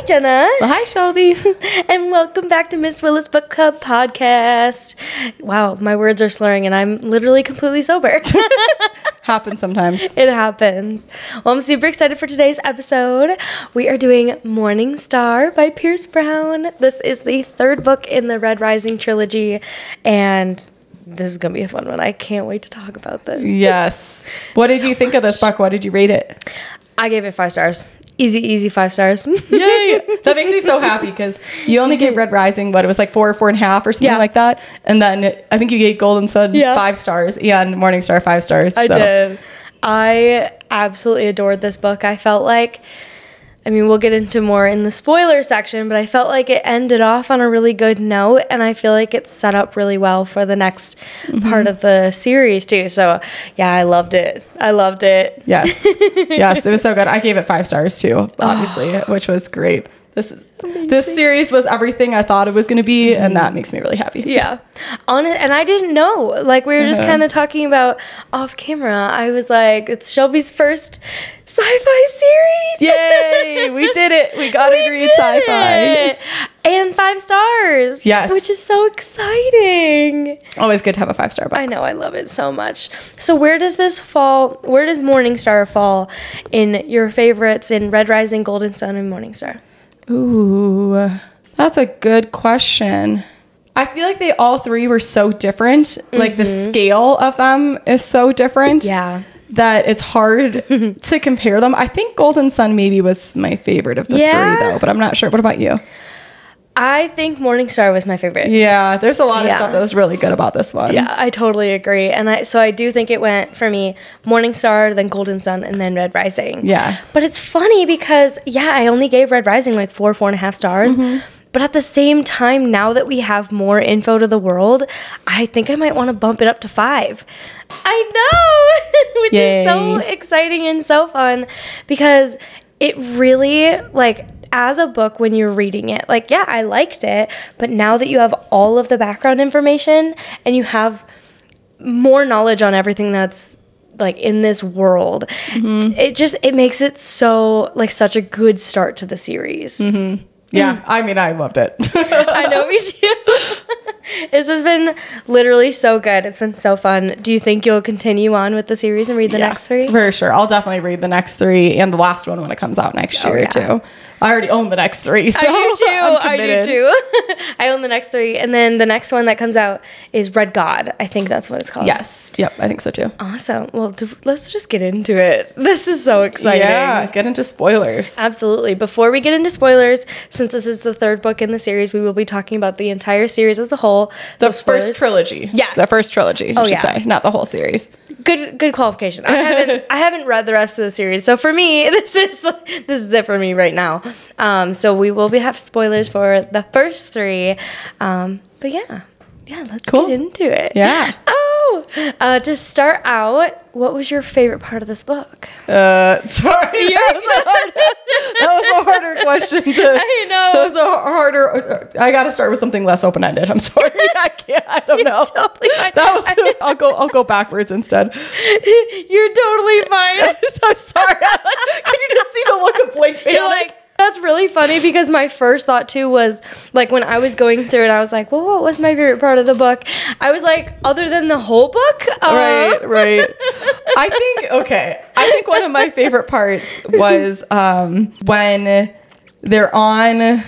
Jenna. Well, hi, Shelby. And welcome back to Miss Willa's Book Club podcast. Wow, my words are slurring and I'm literally completely sober. Happens sometimes. It happens. Well, I'm super excited for today's episode. We are doing Morning Star by Pierce Brown. This is the third book in the Red Rising trilogy, and this is going to be a fun one. I can't wait to talk about this. Yes. What did you think of this book? What did you rate it? I gave it 5 stars. Easy 5 stars. Yay! That makes me so happy because you only gave Red Rising, what, it was like 4.5 or something like that. And then I think you gave Golden Sun 5 stars and Morning Star 5 stars. I did. I absolutely adored this book. I felt like, I mean, we'll get into more in the spoiler section, but I felt like it ended off on a really good note, and I feel like it's set up really well for the next part of the series too. So yeah, I loved it. Yes. Yes, it was so good. I gave it 5 stars too, obviously, which was great. This series was everything I thought it was going to be, and that makes me really happy. Yeah. And I didn't know. Like, we were just kind of talking about off camera. I was like, it's Shelby's first sci-fi series. Yay! We did it. We got to read sci-fi. And 5 stars. Yes. Which is so exciting. Always good to have a 5-star book. I know. I love it so much. So where does this fall? Where does Morning Star fall in your favorites in Red Rising, Golden Sun, and Morning Star? Ooh, that's a good question. I feel like they all three were so different. Like the scale of them is so different. Yeah. That it's hard to compare them. I think Golden Sun maybe was my favorite of the three though, but I'm not sure. What about you? I think Morning Star was my favorite. Yeah, there's a lot of stuff that was really good about this one. Yeah, I totally agree. And I do think it went for me Morning Star, then Golden Sun, and then Red Rising. Yeah. But it's funny because, I only gave Red Rising like 4.5 stars. But at the same time, now that we have more info to the world, I think I might want to bump it up to 5. I know, which is so exciting and so fun because it really, like, as a book when you're reading it, like, I liked it, but now that you have all of the background information and you have more knowledge on everything that's like in this world, it makes it so, like, such a good start to the series. Yeah, I mean, I loved it. I know, me too. This has been literally so good. It's been so fun. Do you think you'll continue on with the series and read the next 3? For sure. I'll definitely read the next 3 and the last one when it comes out next year too. I already own the next 3. So I do too. I own the next 3. And then the next one that comes out is Red God. I think that's what it's called. Yes. Yep. I think so too. Awesome. Well, let's just get into it. This is so exciting. Yeah. Get into spoilers. Absolutely. Before we get into spoilers, since this is the 3rd book in the series, we will be talking about the entire series as a whole. The first trilogy. Yes. The first trilogy, I should say. Not the whole series. Good qualification. I haven't read the rest of the series. So for me, this is it for me right now. So we will have spoilers for the first 3. But let's get into it. Yeah. To start out, what was your favorite part of this book? Sorry. That was a harder question. I know. That was a harder. I got to start with something less open-ended. I'm sorry. I don't know. Totally fine. That was. I'll go backwards instead. You're totally fine. I'm sorry. Can you just see the look of blank panic? You're like, that's really funny because my first thought too was like when I was going through it, I was like, well, what was my favorite part of the book? I was like, other than the whole book? Right. I think one of my favorite parts was when they're on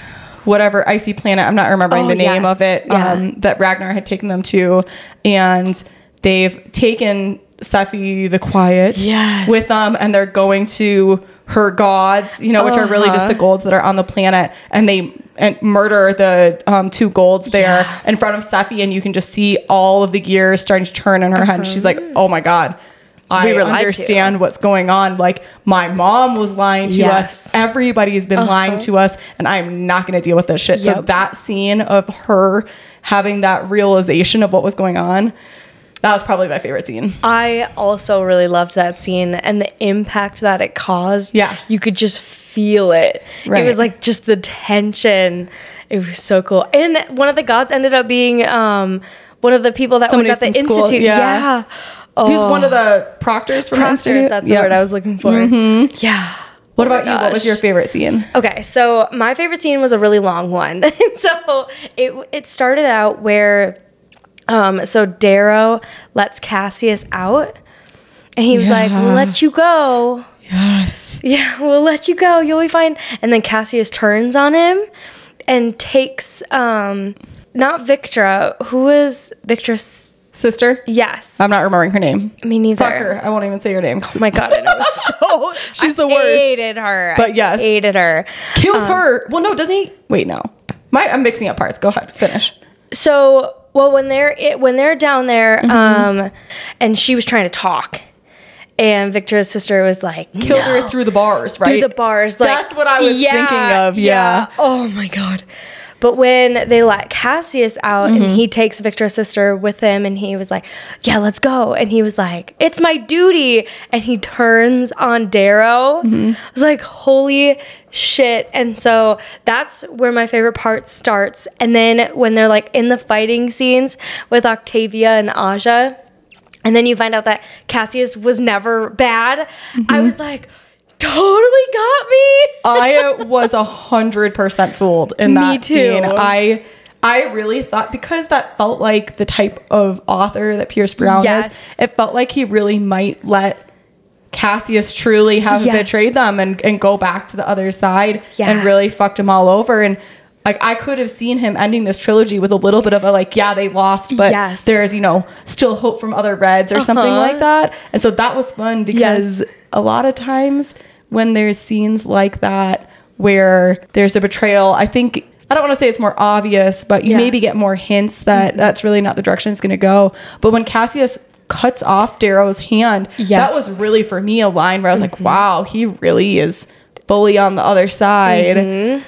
whatever icy planet. I'm not remembering the name of it that Ragnar had taken them to. And they've taken Sephi the Quiet with them, and they're going to her gods, which are really just the golds that are on the planet, and they murder the 2 golds there in front of Sephi, and you can just see all of the gears starting to turn in her head. And she's like, oh my God, I understand what's going on. Like, my mom was lying to us. Everybody's been lying to us, and I'm not going to deal with this shit. So that scene of her having that realization of what was going on, that was probably my favorite scene. I also really loved that scene and the impact that it caused. Yeah. You could just feel it. Right. It was like just the tension. It was so cool. And one of the gods ended up being one of the people that was at the institute. Yeah. Oh. He's one of the proctors from the institute. That's the word I was looking for. Yeah. What about you? What was your favorite scene? Okay, so my favorite scene was a really long one. So it started out where, so Darrow lets Cassius out, and he was like, "We'll let you go." Yes. Yeah, we'll let you go. You'll be fine. And then Cassius turns on him and takes, not Victra. Who is Victra's sister? Yes. I'm not remembering her name. Me neither. Fuck her. I won't even say her name. Oh my God, I know. So she's the worst. I hated her. But yes. I hated her. Kills her. Well, no, doesn't he? Wait, no. I'm mixing up parts. Go ahead. Finish. So, well, when they're down there, and she was trying to talk, and Victra's sister was like, killed her through the bars, right? Through the bars. Like, that's what I was thinking of. Yeah. Oh my God. But when they let Cassius out and he takes Victra's sister with him, and he was like, yeah, let's go. And he was like, it's my duty. And he turns on Darrow. I was like, holy shit. And so that's where my favorite part starts. And then when they're like in the fighting scenes with Octavia and Aja, and then you find out that Cassius was never bad, I was like, totally got me. I was 100% fooled in that Me too. scene. I really thought, because that felt like the type of author that Pierce Brown is, it felt like he really might let Cassius truly have betrayed them and go back to the other side and really fucked him all over. And like, I could have seen him ending this trilogy with a little bit of a like, yeah, they lost, but there's, you know, still hope from other Reds or something like that. And so that was fun, because a lot of times when there's scenes like that where there's a betrayal, I think, I don't want to say it's more obvious, but you maybe get more hints that that's really not the direction it's going to go. But when Cassius cuts off Darrow's hand, that was really, for me, a line where I was like, wow, he really is fully on the other side.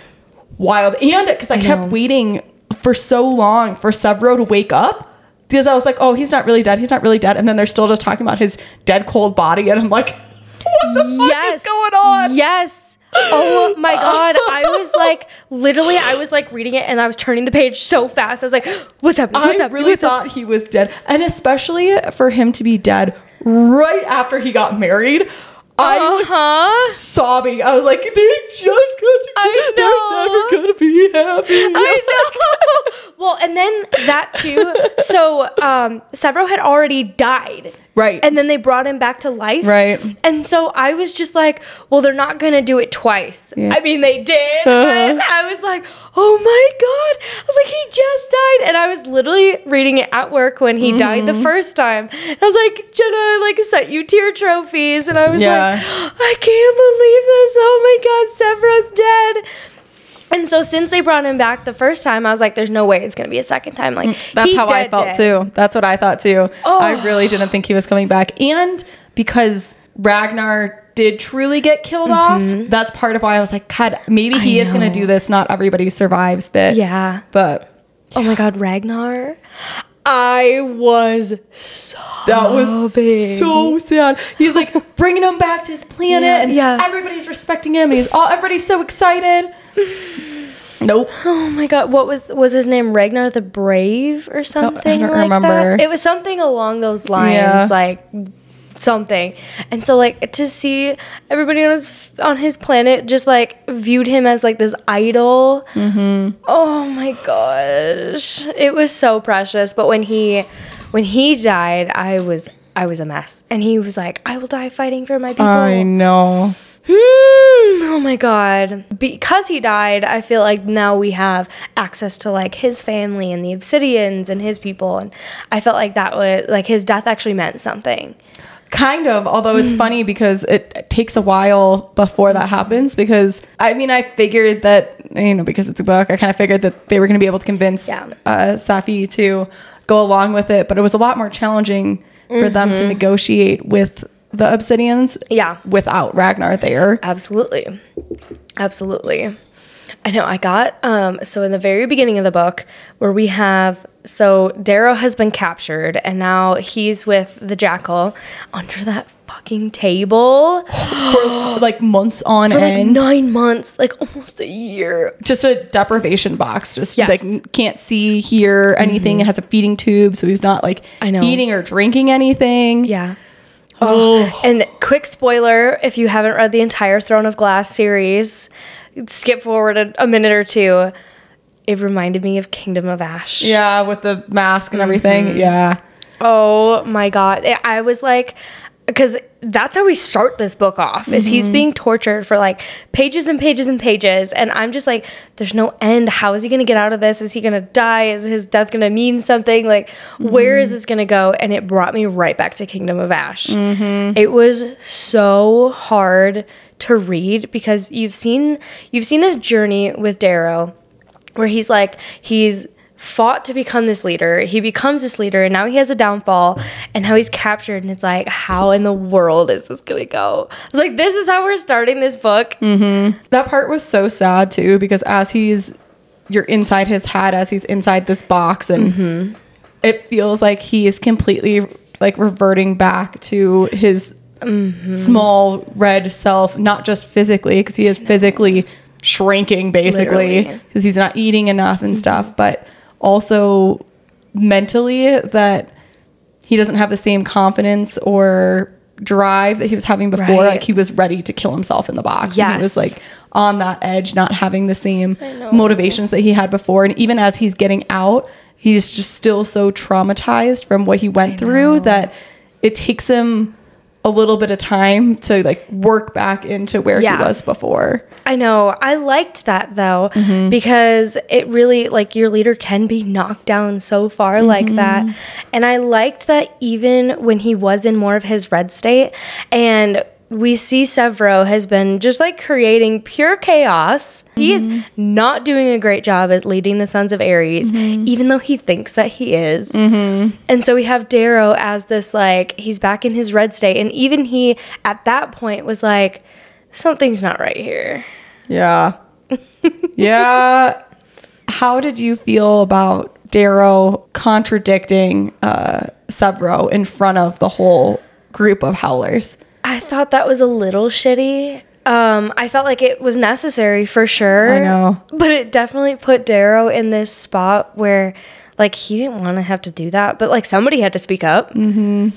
Wild. And because I kept waiting for so long for Severo to wake up, because I was like, oh, he's not really dead. He's not really dead. And then they're still just talking about his dead, cold body. And I'm like, what the fuck is going on? Yes. Oh my God. I was like, literally, I was like reading it and I was turning the page so fast. I was like, what's happening? What's happening? I really thought he was dead. And especially for him to be dead right after he got married. I was sobbing. I was like, they just got to they're never gonna be happy. I know. Well, and then that too. So Severo had already died. Right. And then they brought him back to life. Right. And so I was just like, well, they're not gonna do it twice. I mean, they did, but I was like, oh my God. I was like, he just died. And I was literally reading it at work when he died the first time. And I was like, Jenna, I like sent you tear trophies. And I was like, I can't believe this. Oh my God, Severo's dead. And so since they brought him back the first time, I was like, there's no way it's going to be a second time. Like, that's how I felt too. That's what I thought too. I really didn't think he was coming back. And because Ragnar did truly get killed off, that's part of why I was like, God, maybe he is going to do this. Not everybody survives, but but oh my God, Ragnar. I was that was so sad. He's like bringing him back to his planet, and everybody's respecting him, and everybody's so excited. Nope. Oh my God, what was his name? Ragnar the Brave or something? I don't remember. That? It was something along those lines, like something. And so like to see everybody on his planet just like viewed him as like this idol. Oh my gosh, it was so precious. But when he died, I was a mess. And he was like, I will die fighting for my people. I know. Oh my God. Because he died, I feel like now we have access to like his family and the Obsidians and his people, and I felt like that was like his death actually meant something. Kind of, although it's funny because it takes a while before that happens, because I mean, I figured that, you know, because it's a book, I kind of figured that they were going to be able to convince Safi to go along with it, but it was a lot more challenging for them to negotiate with the Obsidians without Ragnar there. Absolutely. I know. I got so in the very beginning of the book where we have, so Darrow has been captured and now he's with the Jackal under that fucking table for like months on end. Like 9 months, like almost a year. Just a deprivation box, just like can't see, hear anything. It has a feeding tube, so he's not like eating or drinking anything. And quick spoiler, if you haven't read the entire Throne of Glass series, skip forward a minute or two. It reminded me of Kingdom of Ash. Yeah, with the mask and everything. Yeah. Oh my God. I was like, because that's how we start this book off, is he's being tortured for like pages and pages and pages. And I'm just like, there's no end. How is he going to get out of this? Is he going to die? Is his death going to mean something? Like, where is this going to go? And it brought me right back to Kingdom of Ash. It was so hard to read because you've seen this journey with Darrow where he's fought to become this leader. He becomes this leader, and now he has a downfall, and now he's captured, and it's like, how in the world is this gonna go? I was like, this is how we're starting this book. That part was so sad too, because you're inside his head as he's inside this box, and it feels like he is completely like reverting back to his small red self, not just physically, because he is physically shrinking basically because he's not eating enough and stuff, but also mentally that he doesn't have the same confidence or drive that he was having before. Like he was ready to kill himself in the box. Yes. And he was like on that edge, not having the same motivations that he had before. And even as he's getting out, he's just still so traumatized from what he went through that it takes him a little bit of time to like work back into where he was before. I know. I liked that though, because it really, like, your leader can be knocked down so far like that. And I liked that even when he was in more of his red state, and we see Severo has been just like creating pure chaos. He is not doing a great job at leading the Sons of Ares, even though he thinks that he is. And so we have Darrow as this, like, he's back in his red state. And even he, at that point, was like, something's not right here. Yeah. Yeah. How did you feel about Darrow contradicting Severo in front of the whole group of Howlers? I thought that was a little shitty. I felt like it was necessary for sure. I know. But it definitely put Darrow in this spot where, like, he didn't want to have to do that. But, like, somebody had to speak up. That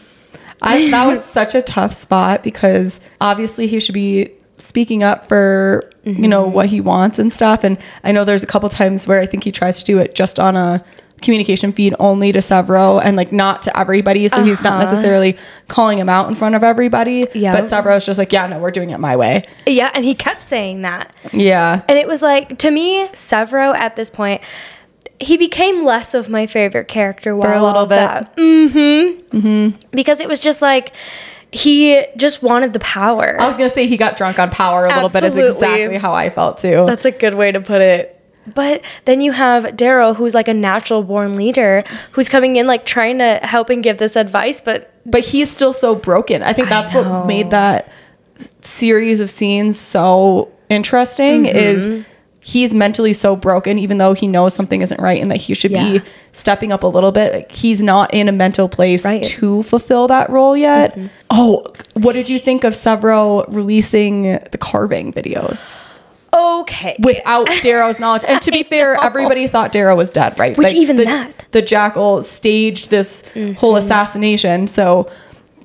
was such a tough spot because obviously he should be speaking up for, you know, what he wants and stuff. And I know there's a couple times where I think he tries to do it just on a communication feed only to Severo and like not to everybody, so he's not necessarily calling him out in front of everybody, but Severo's just like, yeah, no, we're doing it my way. Yeah, and he kept saying that. Yeah. And it was like, to me, Severo at this point, he became less of my favorite character for a little bit. Because it was just like, he just wanted the power. I was gonna say he got drunk on power a little bit, is exactly how I felt too. That's a good way to put it. But then you have Darrow, who's like a natural born leader, who's coming in like trying to help and give this advice, but he's still so broken. I think that's what made that series of scenes so interesting is he's mentally so broken, even though he knows something isn't right and that he should be stepping up a little bit. Like, he's not in a mental place to fulfill that role yet. Oh, what did you think of Severo releasing the carving videos? Okay. Without Darrow's knowledge. And to be fair, everybody thought Darrow was dead, right? Which, like, the jackal staged this whole assassination. So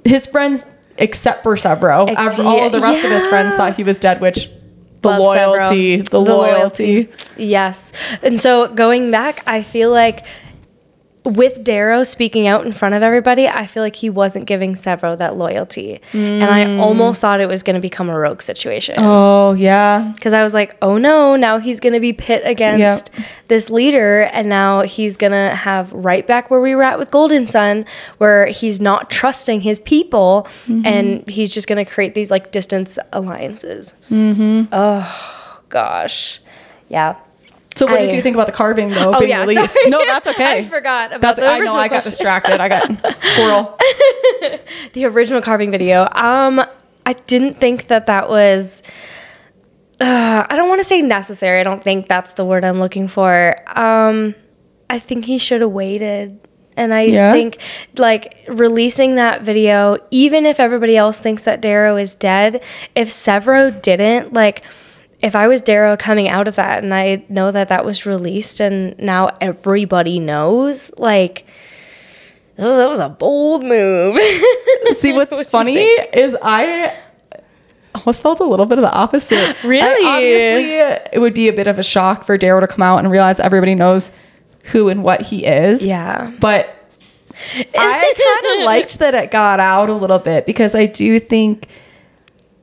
his friends, except for Severo, all of the rest of his friends thought he was dead, which the loyalty. Yes. And so going back, I feel like with Darrow speaking out in front of everybody, I feel like he wasn't giving Severo that loyalty. And I almost thought it was going to become a rogue situation. Oh, yeah. Because I was like, oh no, now he's going to be pit against this leader. And now he's going to have right back where we were at with Golden Sun, where he's not trusting his people. And he's just going to create these like distance alliances. Oh, gosh. Yeah. So what did you think about the carving though being released? Sorry. No, that's okay. I forgot about the original I got distracted. I got squirrel. The original carving video. I didn't think that was I don't want to say necessary. I don't think that's the word I'm looking for. I think he should have waited. And I think, like, releasing that video, even if everybody else thinks that Darrow is dead, if Severo didn't, like, if I was Darrow coming out of that and I know that that was released and now everybody knows, like, oh, that was a bold move. See, what's funny is I almost felt a little bit of the opposite. Really? Obviously, it would be a bit of a shock for Darrow to come out and realize everybody knows who and what he is. Yeah. But I kind of liked that it got out a little bit, because I do think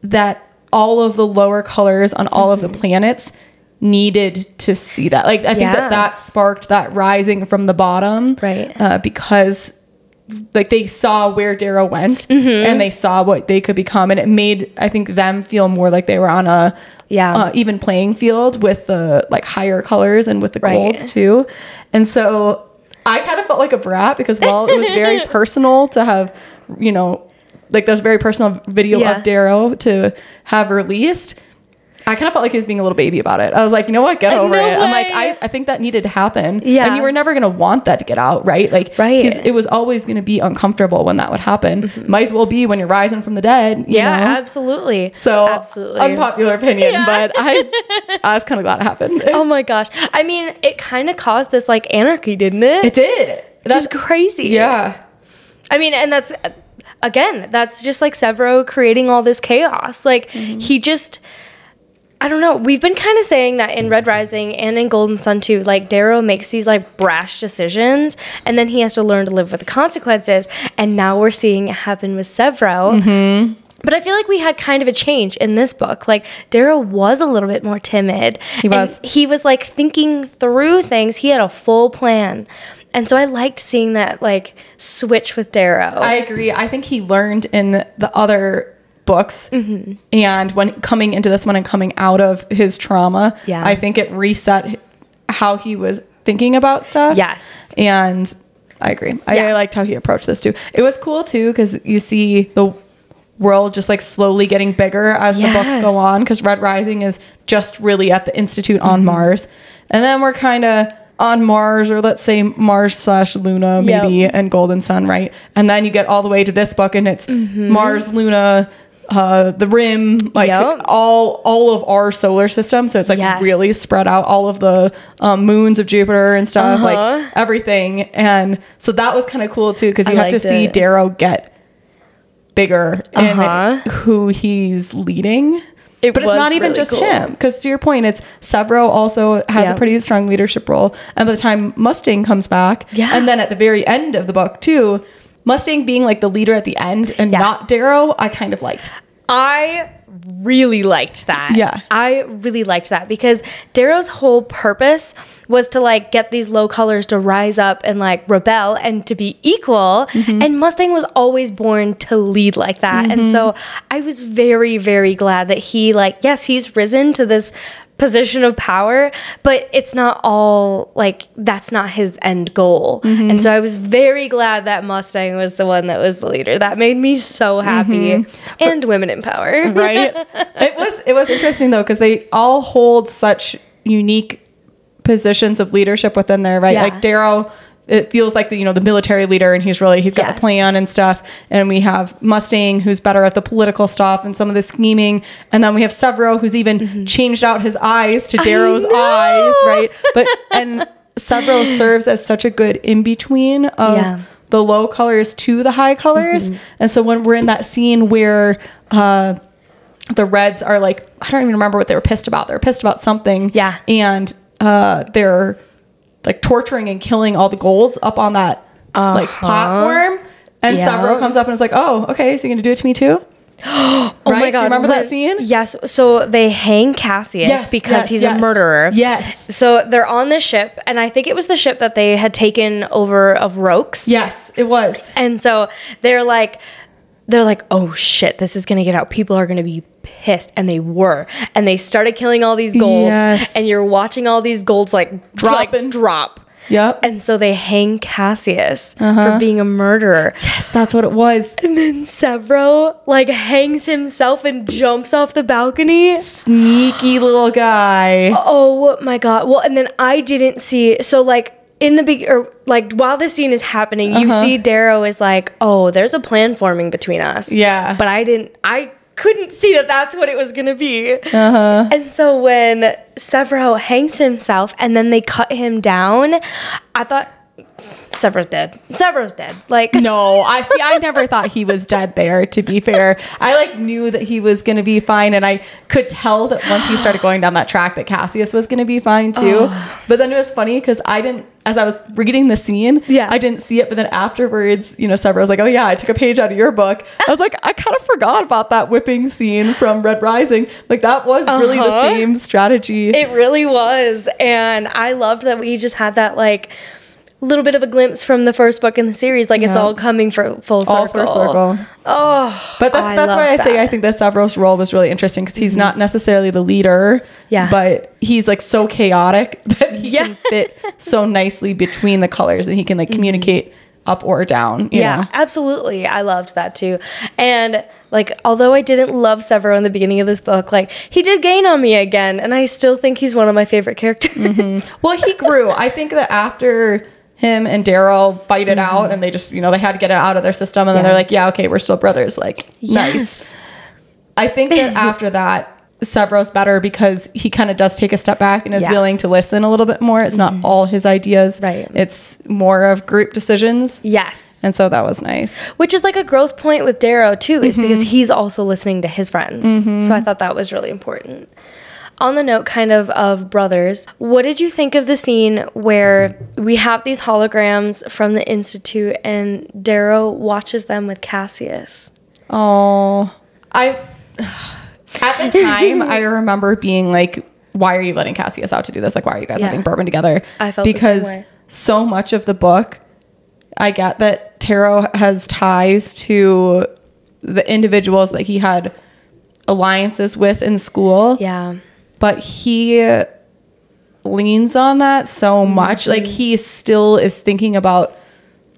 that all of the lower colors on all of the planets needed to see that. Like, I think that sparked that rising from the bottom. Right. Because like they saw where Darrow went and they saw what they could become, and it made, I think, them feel more like they were on a even playing field with the like higher colors and with the golds too. And so I kind of felt like a brat, because while it was very personal to have, you know, like this very personal video of Darrow to have released, I kind of felt like he was being a little baby about it. I was like, you know what? Get over it. I'm like, I think that needed to happen. Yeah. And you were never going to want that to get out, right? Like, it was always going to be uncomfortable when that would happen. Might as well be when you're rising from the dead. You know? Absolutely. So, unpopular opinion, but I was kind of glad it happened. Oh my gosh. I mean, it kind of caused this like anarchy, didn't it? It did. That's crazy. Yeah. I mean, and that's, again, that's just like Severo creating all this chaos. Like, he just... I don't know. We've been kind of saying that in Red Rising and in Golden Sun too. Like, Darrow makes these like brash decisions, and then he has to learn to live with the consequences. And now we're seeing it happen with Severo. But I feel like we had kind of a change in this book. Like, Darrow was a little bit more timid. He was like thinking through things. He had a full plan. And so I liked seeing that like switch with Darrow. I agree. I think he learned in the other books, and when coming into this one and coming out of his trauma, I think it reset how he was thinking about stuff. Yes. And I agree. I liked how he approached this too. It was cool too, because you see the world just like slowly getting bigger as the books go on, because Red Rising is just really at the Institute on Mars, and then we're kind of on Mars, or let's say Mars/Luna maybe, and Golden Sun, right? And then you get all the way to this book, and it's Mars, Luna, the rim, like all of our solar system. So it's like really spread out, all of the moons of Jupiter and stuff, like everything. And so that was kind of cool too, because you have to see Darrow get bigger in who he's leading. But it's not even just him, because to your point, it's Severo also has a pretty strong leadership role. And by the time Mustang comes back, and then at the very end of the book too, Mustang being like the leader at the end and not Darrow, I kind of liked. I really liked that. Yeah. I really liked that, because Darrow's whole purpose was to like get these low colors to rise up and like rebel and to be equal. And Mustang was always born to lead like that. And so I was very, very glad that he like, yes, he's risen to this position of power, but it's not all like, that's not his end goal. And so I was very glad that Mustang was the one that was the leader. That made me so happy. And women in power. Right. It was interesting though, because they all hold such unique positions of leadership within there, right? Like Darrow, it feels like the, you know, the military leader, and he's got the plan and stuff. And we have Mustang, who's better at the political stuff and some of the scheming. And then we have Severo, who's even changed out his eyes to Darrow's eyes, right? And Severo serves as such a good in-between of the low colors to the high colors. And so when we're in that scene where the Reds are like, I don't even remember what they were pissed about. They were pissed about something. Yeah. And they're like torturing and killing all the golds up on that like platform. And Severo comes up and is like, oh, okay, so you're gonna do it to me too? Oh my God. Do you remember that scene? Yes. So they hang Cassius because he's a murderer. Yes. So they're on this ship, and I think it was the ship that they had taken over of Roke's. Yes, it was. And so they're like, oh shit, this is gonna get out. People are gonna be pissed. And they were. And they started killing all these golds. Yes. And you're watching all these golds like drop. Yep. And so they hang Cassius for being a murderer. Yes, that's what it was. And then Severo like hangs himself and jumps off the balcony. Sneaky little guy. Oh my God. Well, and then I didn't see, so like in the big, or like while this scene is happening, you see Darrow is like, oh, there's a plan forming between us. Yeah. But I couldn't see that that's what it was going to be. And so when Severo hangs himself and then they cut him down, I thought Severo's dead. Severo's dead. Like, no, I never thought he was dead there, to be fair. I like knew that he was going to be fine. And I could tell that once he started going down that track that Cassius was going to be fine too. But then it was funny because as I was reading the scene, I didn't see it. But then afterwards, Severo was like, oh yeah, I took a page out of your book. I was like, I kind of forgot about that whipping scene from Red Rising. Like that was really the same strategy. It really was. And I loved that we just had that like little bit of a glimpse from the first book in the series. Like it's all coming for full circle. All full circle. Oh, but that's why I say I think that Severo's role was really interesting because he's not necessarily the leader, but he's like so chaotic that he can fit so nicely between the colors and he can like communicate up or down. You know? Absolutely. I loved that too. And like, although I didn't love Severo in the beginning of this book, like he did gain on me again. And I still think he's one of my favorite characters. Well, he grew. I think that after him and Darrow fight it out and they just, they had to get it out of their system. And then they're like, yeah, okay, we're still brothers. Like, nice. I think that after that, Severo's better because he kind of does take a step back and is willing to listen a little bit more. It's not all his ideas. Right. It's more of group decisions. Yes. And so that was nice. Which is like a growth point with Darrow too, is because he's also listening to his friends. So I thought that was really important. On the note kind of brothers, what did you think of the scene where we have these holograms from the Institute and Darrow watches them with Cassius? Oh, at the time, I remember being like, why are you letting Cassius out to do this? Like, why are you guys having bourbon together? I felt because the same way. So much of the book, I get that Darrow has ties to the individuals that he had alliances with in school. Yeah. But he leans on that so much. Like he still is thinking about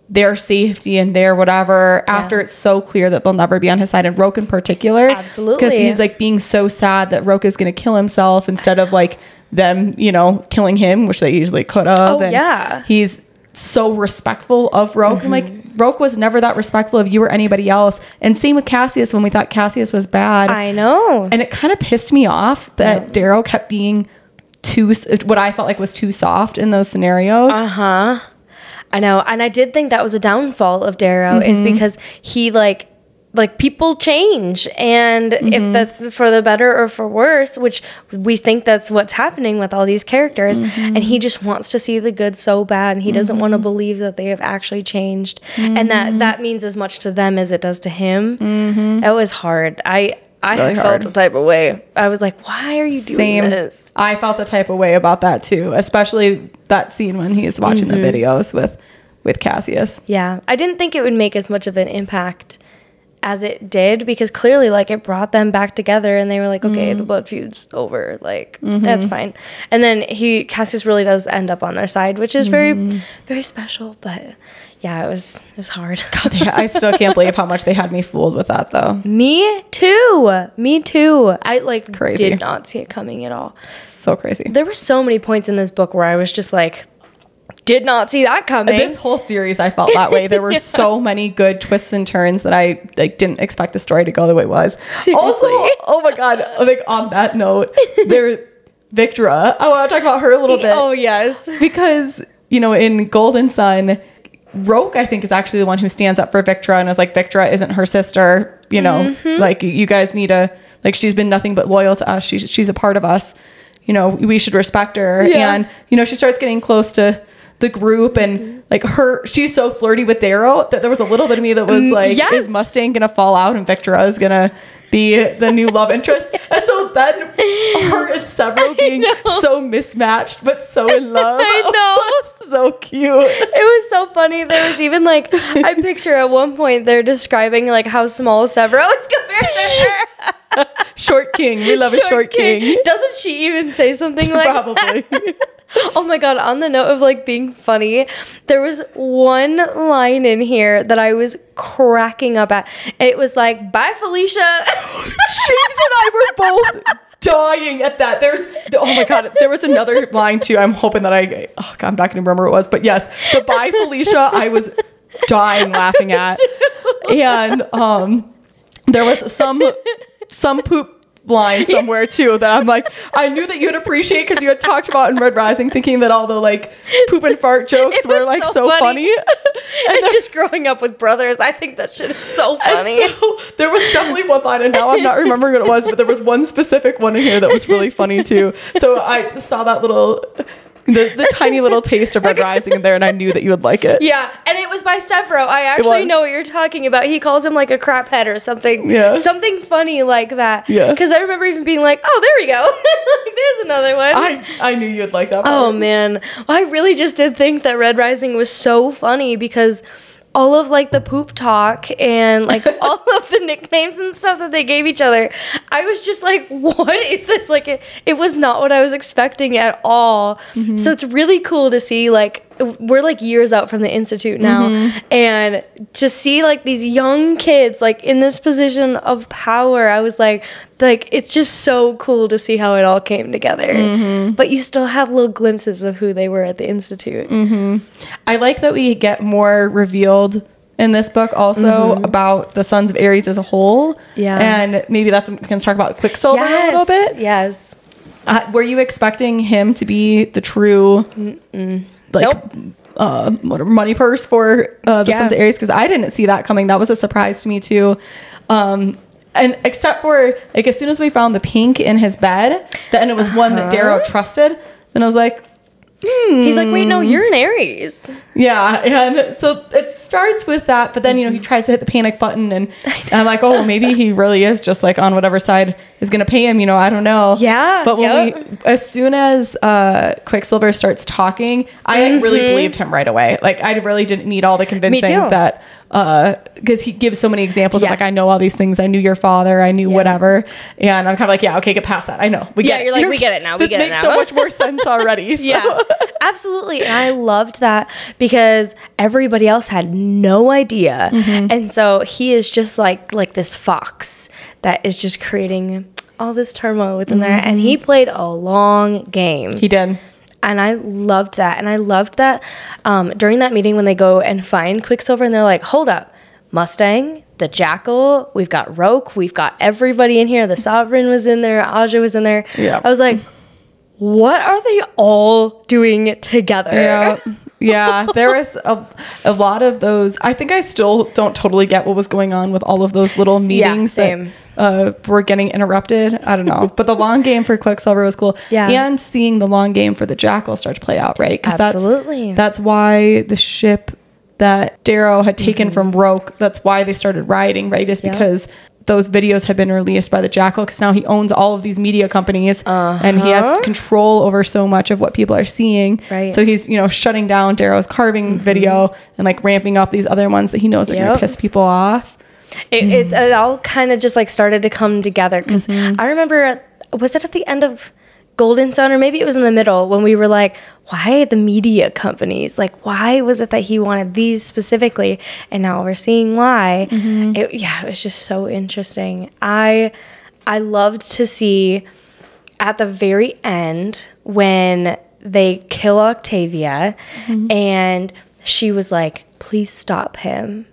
their safety and their whatever after it's so clear that they'll never be on his side. And Roke in particular. Absolutely. Because he's like being so sad that Roke is going to kill himself instead of like them, killing him, which they usually could have. Oh, and he's so respectful of Roke. And like Roke was never that respectful of you or anybody else. And same with Cassius when we thought Cassius was bad. I know. And it kind of pissed me off that Darrow kept being what I felt like was too soft in those scenarios. I know. And I did think that was a downfall of Darrow is because he like people change, and if that's for the better or for worse, which we think that's what's happening with all these characters, and he just wants to see the good so bad, and he doesn't want to believe that they have actually changed, and that means as much to them as it does to him. It was hard. I really felt the type of way. I was like, why are you doing this? I felt a type of way about that too, especially that scene when he is watching the videos with Cassius. Yeah, I didn't think it would make as much of an impact as it did, because clearly like it brought them back together and they were like, okay, the blood feud's over, like that's fine. And then Cassius really does end up on their side, which is very, very special. But yeah, it was hard. God, I still can't believe how much they had me fooled with that though. Me too. I did not see it coming at all. So crazy. There were so many points in this book where I was just like, did not see that coming. This whole series, I felt that way. There were so many good twists and turns that I didn't expect the story to go the way it was. Seriously. Also, oh my God, like on that note, Victra. I want to talk about her a little bit. Oh yes, because in Golden Sun, Roke I think is actually the one who stands up for Victra and is like, Victra isn't her sister. Like you guys need she's been nothing but loyal to us. She's a part of us. We should respect her. Yeah. And she starts getting close to the group, and like she's so flirty with Darrow that there was a little bit of me that was like, is Mustang gonna fall out and Victra is gonna be the new love interest? And so then her and Severo being so mismatched but so in love. I know. So cute. It was so funny. There was even like, I picture at one point they're describing like how small Severo is compared to her. Short king. We love a short king. Doesn't she even say something like probably that? Oh my God, on the note of like being funny, there was one line in here that I was cracking up at. It was like, bye Felicia. James and I were both dying at that. Oh my God, there was another line too. I'm hoping that I'm not going to remember what it was, but yes, the bye Felicia I was dying laughing at. And there was some poop line somewhere too that I'm like, I knew that you would appreciate because you had talked about in Red Rising, thinking that all the like poop and fart jokes were like so funny. And just growing up with brothers, I think that shit is so funny. And so there was definitely one line, and now I'm not remembering what it was, but there was one specific one in here that was really funny too. So I saw that little the tiny little taste of Red Rising in there, and I knew that you would like it. Yeah, and it was by Severo. I actually know what you're talking about. He calls him like a crap head or something. Yeah. Something funny like that. Yeah. Because I remember even being like, oh, there we go. Like, there's another one. I knew you would like that part. Oh, man. Well, I really just did think that Red Rising was so funny because all of like the poop talk and like all of the nicknames and stuff that they gave each other, I was just like, what is this? Like it was not what I was expecting at all. Mm-hmm. So it's really cool to see, like, we're like years out from the Institute now, and to see like these young kids like in this position of power, I was like it's just so cool to see how it all came together. But you still have little glimpses of who they were at the Institute. I like that we get more revealed in this book also about the Sons of Ares as a whole. Yeah. And maybe that's what we can talk about Quicksilver a little bit. Yes. Were you expecting him to be the true money purse for the Sons of Ares? Because I didn't see that coming. That was a surprise to me too. And except for like as soon as we found the pink in his bed, and it was one that Darrow trusted, then I was like, He's like, wait, no, you're an Aries. Yeah, and so it starts with that, but then, you know, he tries to hit the panic button, and I'm like, oh, maybe he really is just like on whatever side is going to pay him, you know, I don't know. Yeah. But when as soon as Quicksilver starts talking, I like, really believed him right away. Like, I really didn't need all the convincing that, because he gives so many examples of like, I know all these things. I knew your father. I knew whatever. And I'm kind of like, yeah, okay, get past that. I know. We get it. You're like, we get it now. This makes so much more sense already. So. Yeah, absolutely. And I loved that because everybody else had no idea. And so he is just like this fox that is just creating all this turmoil within there. And he played a long game. He did. And I loved that. And I loved that during that meeting when they go and find Quicksilver and they're like, hold up, Mustang, the Jackal, we've got Roke, we've got everybody in here. The Sovereign was in there, Aja was in there. Yeah. I was like, what are they all doing together? Yeah. Yeah, there was a lot of those. I think I still don't totally get what was going on with all of those little meetings that were getting interrupted. I don't know. But the long game for Quicksilver was cool. Yeah. And seeing the long game for the Jackal start to play out, right? Because that's why the ship that Darrow had taken from Roke, that's why they started rioting, right? Is because those videos had been released by the Jackal, because now he owns all of these media companies and he has control over so much of what people are seeing. Right. So he's, you know, shutting down Darrow's carving video and like ramping up these other ones that he knows are going to piss people off. It all kind of just like started to come together because I remember, was it at the end of Golden Sun, or maybe it was in the middle, when we were like, why the media companies? Like, why was it that he wanted these specifically? And now we're seeing why. It was just so interesting. I loved to see at the very end when they kill Octavia and she was like, please stop him.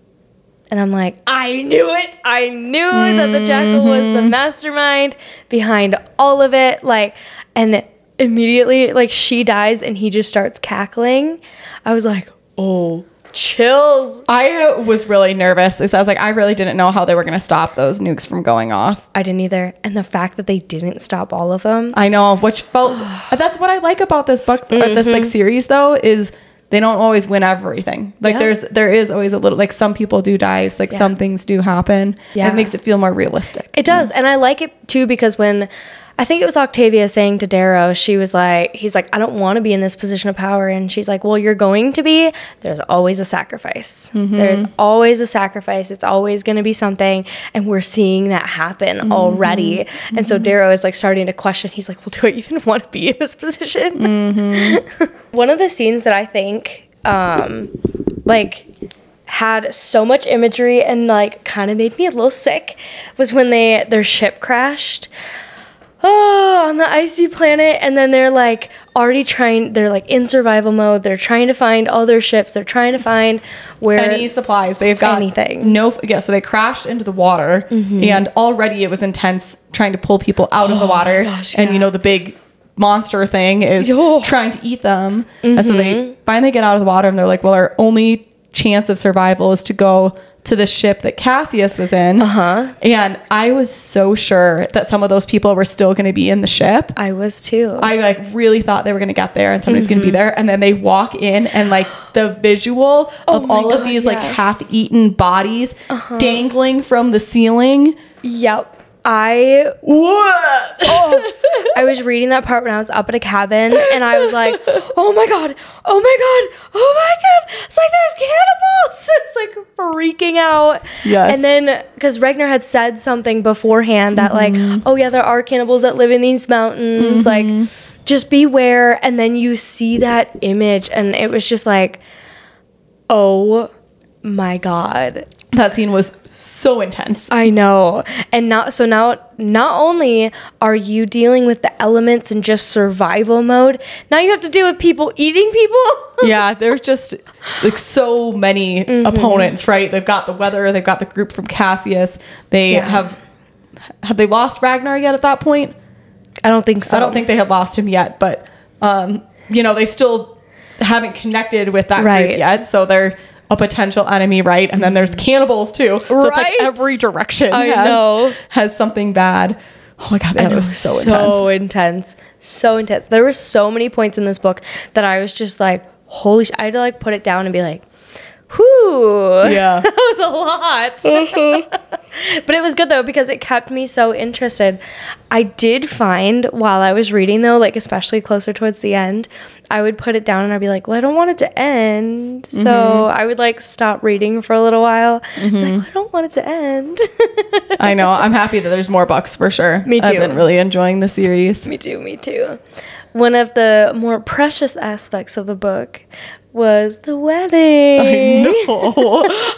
And I'm like, I knew it. I knew that the Jackal was the mastermind behind all of it. Like, and immediately, like, she dies and he just starts cackling. I was like, oh, chills. I was really nervous. I was like, I really didn't know how they were going to stop those nukes from going off. I didn't either. And the fact that they didn't stop all of them. I know, which felt, that's what I like about this book, or this like series though, is they don't always win everything. Like there is always a little, like some people do die. Like some things do happen. Yeah. It makes it feel more realistic. It does. And I like it too, because when I think it was Octavia saying to Darrow, he's like, I don't want to be in this position of power. And she's like, well, you're going to be. There's always a sacrifice. There's always a sacrifice. It's always going to be something. And we're seeing that happen already. And so Darrow is like starting to question. He's like, well, do I even want to be in this position? One of the scenes that I think like had so much imagery and like kind of made me a little sick was when their ship crashed. oh, on the icy planet, and then they're like they're like in survival mode. They're trying to find all their ships. They're trying to find where any supplies. They've got anything. So they crashed into the water, and already it was intense trying to pull people out of the water. Gosh, and the big monster thing is trying to eat them. And so they finally get out of the water, and they're like, well, our only chance of survival is to go to the ship that Cassius was in. And I was so sure that some of those people were still going to be in the ship. I was too. I like really thought they were going to get there and somebody's going to be there. And then they walk in, and like the visual of all of these like half-eaten bodies dangling from the ceiling. Yep. I was reading that part when I was up at a cabin, and I was like, oh my god, it's like there's cannibals. It's like freaking out. Yes. And then because Ragnar had said something beforehand that like, oh yeah, there are cannibals that live in these mountains, like just beware. And then you see that image, and it was just like, oh my god. That scene was so intense. I know. And now not only are you dealing with the elements and just survival mode, now you have to deal with people eating people. Yeah, there's just like so many opponents, right? They've got the weather, they've got the group from Cassius. They have they lost Ragnar yet at that point? I don't think so. I don't think they had lost him yet, but they still haven't connected with that group yet, so they're a potential enemy, right? And then there's cannibals too. So it's like every direction has something bad. Oh my god, that was so intense. So intense. There were so many points in this book that I was just like, holy shit. I had to like put it down and be like, whew. Yeah. That was a lot. But it was good though, because it kept me so interested. I did find while I was reading though, like especially closer towards the end, I would put it down and I'd be like, well, I don't want it to end. So I would like stop reading for a little while. Like, well, I don't want it to end. I know. I'm happy that there's more books for sure. Me too. I've been really enjoying the series. Me too. One of the more precious aspects of the book was the wedding.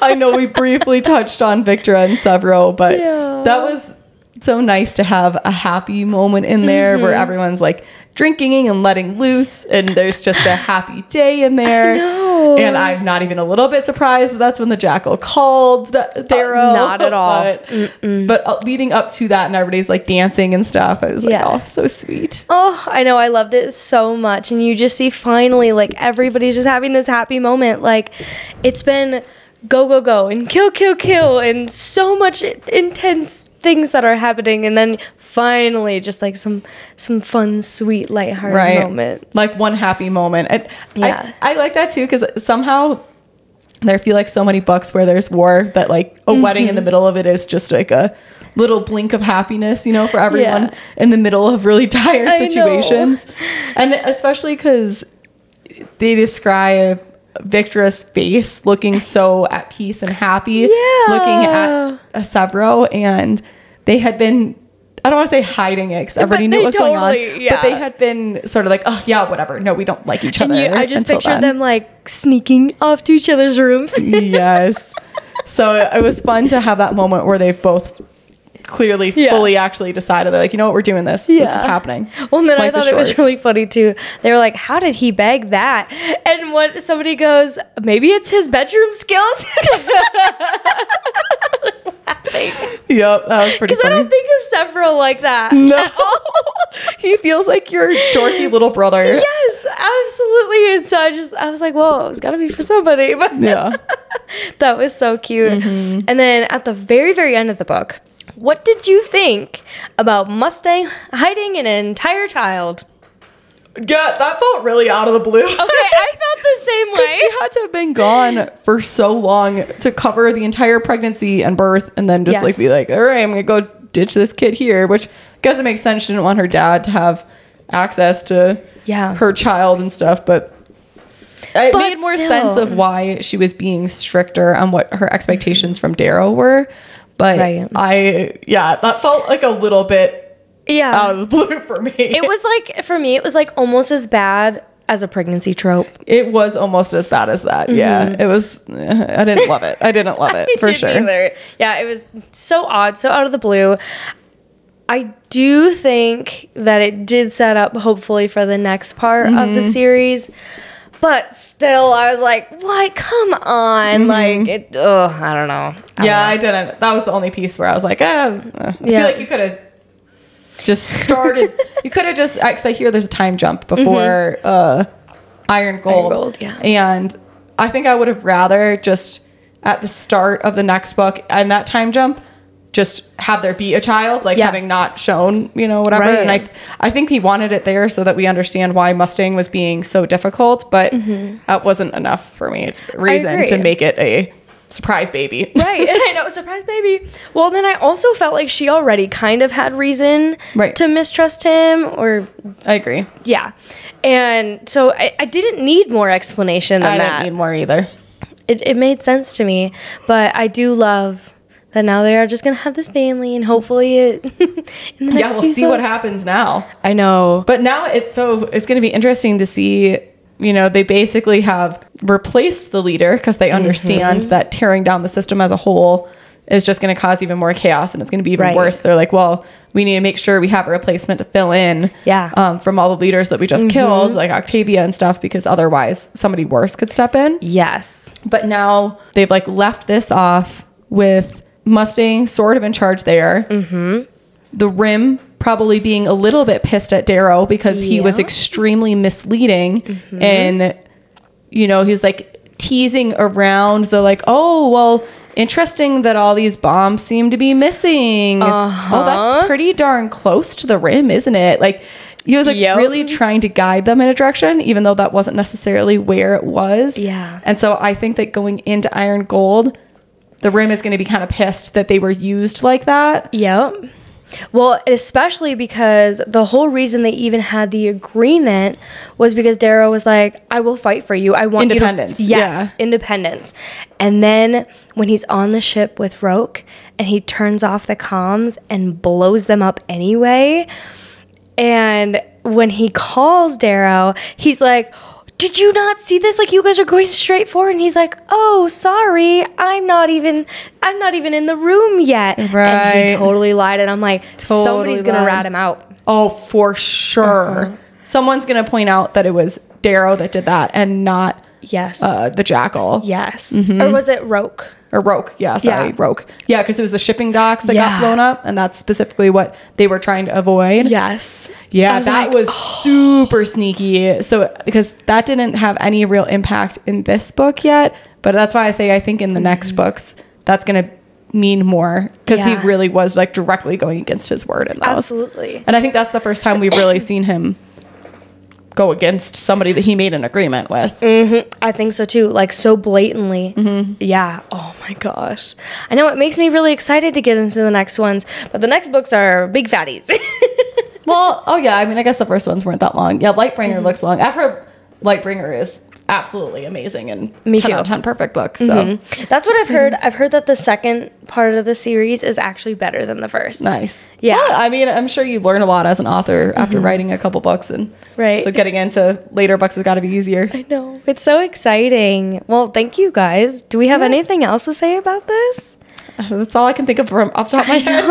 I know we briefly touched on Victra and Severo, but that was so nice to have a happy moment in there where everyone's like drinking and letting loose, and there's just a happy day in there. I know. And I'm not even a little bit surprised that that's when the jackal called Darrow. Not at all. But leading up to that, and everybody's like dancing and stuff, I was like, oh, so sweet. Oh, I know. I loved it so much. And you just see finally like everybody's just having this happy moment. Like it's been go and kill and so much intense things that are happening, and then finally just like some fun, sweet, lighthearted moments, like one happy moment. I like that too, because somehow there feel like so many books where there's war that like a wedding in the middle of it is just like a little blink of happiness, for everyone in the middle of really dire situations. And especially because they describe Victra's face looking so at peace and happy, looking at Severo, and they had been, I don't want to say hiding it because everybody knew what was going on, but they had been sort of like, oh yeah, whatever, no, we don't like each other. I just pictured them like sneaking off to each other's rooms. Yes. So it was fun to have that moment where they've both clearly fully actually decided, they're like, you know what, we're doing this. This is happening. Well, and then I thought it was really funny too. They were like, how did he bag that? And when somebody goes, maybe it's his bedroom skills. I was laughing. Yep, that was pretty funny. Because I don't think of Severo like that. No. He feels like your dorky little brother. Yes, absolutely. And so I was like, whoa, it's gotta be for somebody. But yeah. That was so cute. And then at the very, very end of the book, what did you think about Mustang hiding an entire child? Yeah, that felt really out of the blue. Okay, I felt the same way. She had to have been gone for so long to cover the entire pregnancy and birth, and then just like be like, all right, I'm gonna go ditch this kid here, which I guess it makes sense. She didn't want her dad to have access to her child and stuff, but it made more sense of why she was being stricter on what her expectations from Darrow were. But that felt like a little bit out of the blue for me. It was like, for me, it was like almost as bad as a pregnancy trope. It was almost as bad as that. Yeah, it was. I didn't love it. I didn't love it for sure. Either. Yeah, it was so odd, so out of the blue. I do think that it did set up, hopefully, for the next part of the series. But still, I was like, what? Come on. Like, I don't know. I didn't. That was the only piece where I was like, I feel like you could have just started. You could have just, because I hear there's a time jump before Iron Gold. Yeah. And I think I would have rather just at the start of the next book and that time jump, just have there be a child, like having not shown, whatever. Right. And I think he wanted it there so that we understand why Mustang was being so difficult, but that wasn't enough for me reason to make it a surprise baby. Right. I know, surprise baby. Well, then I also felt like she already kind of had reason to mistrust him, or I agree. Yeah. And so I didn't need more explanation than that. I didn't need more either. It made sense to me, but I do love that now they are just gonna have this family, and hopefully in the next we'll see what happens now. I know, but now it's gonna be interesting to see. They basically have replaced the leader because they understand that tearing down the system as a whole is just going to cause even more chaos, and it's going to be even worse. They're like, well, we need to make sure we have a replacement to fill in from all the leaders that we just killed, like Octavia and stuff, because otherwise somebody worse could step in. Yes. But now they've left this off with Mustang sort of in charge there. The Rim probably being a little bit pissed at Darrow because he was extremely misleading, and he was teasing around the oh, well, interesting that all these bombs seem to be missing. Oh, that's pretty darn close to the Rim, isn't it? He was really trying to guide them in a direction, even though that wasn't necessarily where it was. Yeah. And so I think that going into Iron Gold, the Rim is going to be kind of pissed that they were used like that. Yep. Well, especially because the whole reason they even had the agreement was because Darrow was like, I will fight for you. I want independence. Independence. And then when he's on the ship with Roke and he turns off the comms and blows them up anyway, and when he calls Darrow, he's like, did you not see this? You guys are going straight for it. And he's like, oh, sorry. I'm not even in the room yet. Right. And he totally lied. And I'm like, somebody's going to rat him out. Oh, for sure. Someone's going to point out that it was Darrow that did that and not the Jackal. Yes. Or was it Roke? Or Roke. Yeah, sorry. Roke. Yeah, because it was the shipping docks that got blown up, and that's specifically what they were trying to avoid. Yes. Yeah, that was super sneaky. So, because that didn't have any real impact in this book yet, but that's why I say I think in the next books, that's going to mean more, because he really was directly going against his word in those. Absolutely. And I think that's the first time we've really seen him go against somebody that he made an agreement with. I think so too, so blatantly. Yeah. Oh my gosh. I know, it makes me really excited to get into the next ones, but the next books are big fatties. Well, oh yeah, I guess the first ones weren't that long. Yeah, Lightbringer looks long. I've heard Lightbringer is absolutely amazing and me 10 too. out of 10 perfect books. So that's what I've heard. I've heard that the second part of the series is actually better than the first. Nice. Yeah. Well, I'm sure you learn a lot as an author after writing a couple books, and so getting into later books has got to be easier. I know. It's so exciting. Well, thank you guys. Do we have anything else to say about this? That's all I can think of from off the top of my head.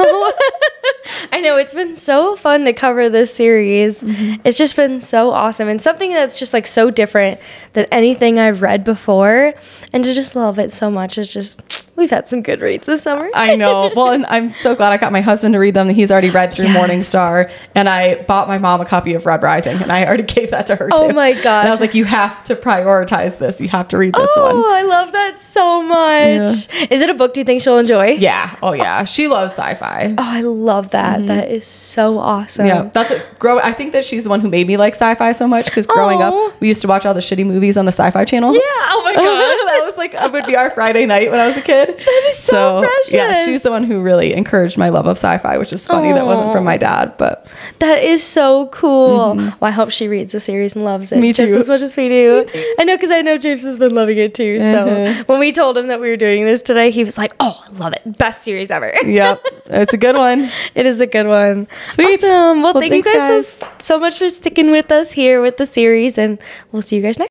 I know, it's been so fun to cover this series. It's just been so awesome, and something that's just so different than anything I've read before, and to just love it so much. It's just, we've had some good reads this summer. I know. Well, and I'm so glad I got my husband to read them. He's already read through Morningstar, and I bought my mom a copy of Red Rising, and I already gave that to her too. Oh my gosh. And I was like, you have to prioritize this. You have to read this one. Oh, I love that so much. Yeah. Is it a book do you think she'll enjoy? Yeah. Oh yeah. She loves sci-fi. Oh, I love that. That is so awesome. Yeah. That's I think that she's the one who made me like sci-fi so much, because growing up, we used to watch all the shitty movies on the Sci-Fi Channel. Yeah. Oh my gosh. That was it would be our Friday night when I was a kid. That is so precious. Yeah, she's the one who really encouraged my love of sci-fi, which is funny. That wasn't from my dad, but that is so cool. Well, I hope she reads the series and loves it. Me too. Just as much as we do. I know, because I know James has been loving it too. So when we told him that we were doing this today, he was like, oh, I love it. Best series ever. Yep. It's a good one. It is a good one. Sweet. Awesome. Well, thank you guys so much for sticking with us here with the series, and we'll see you guys next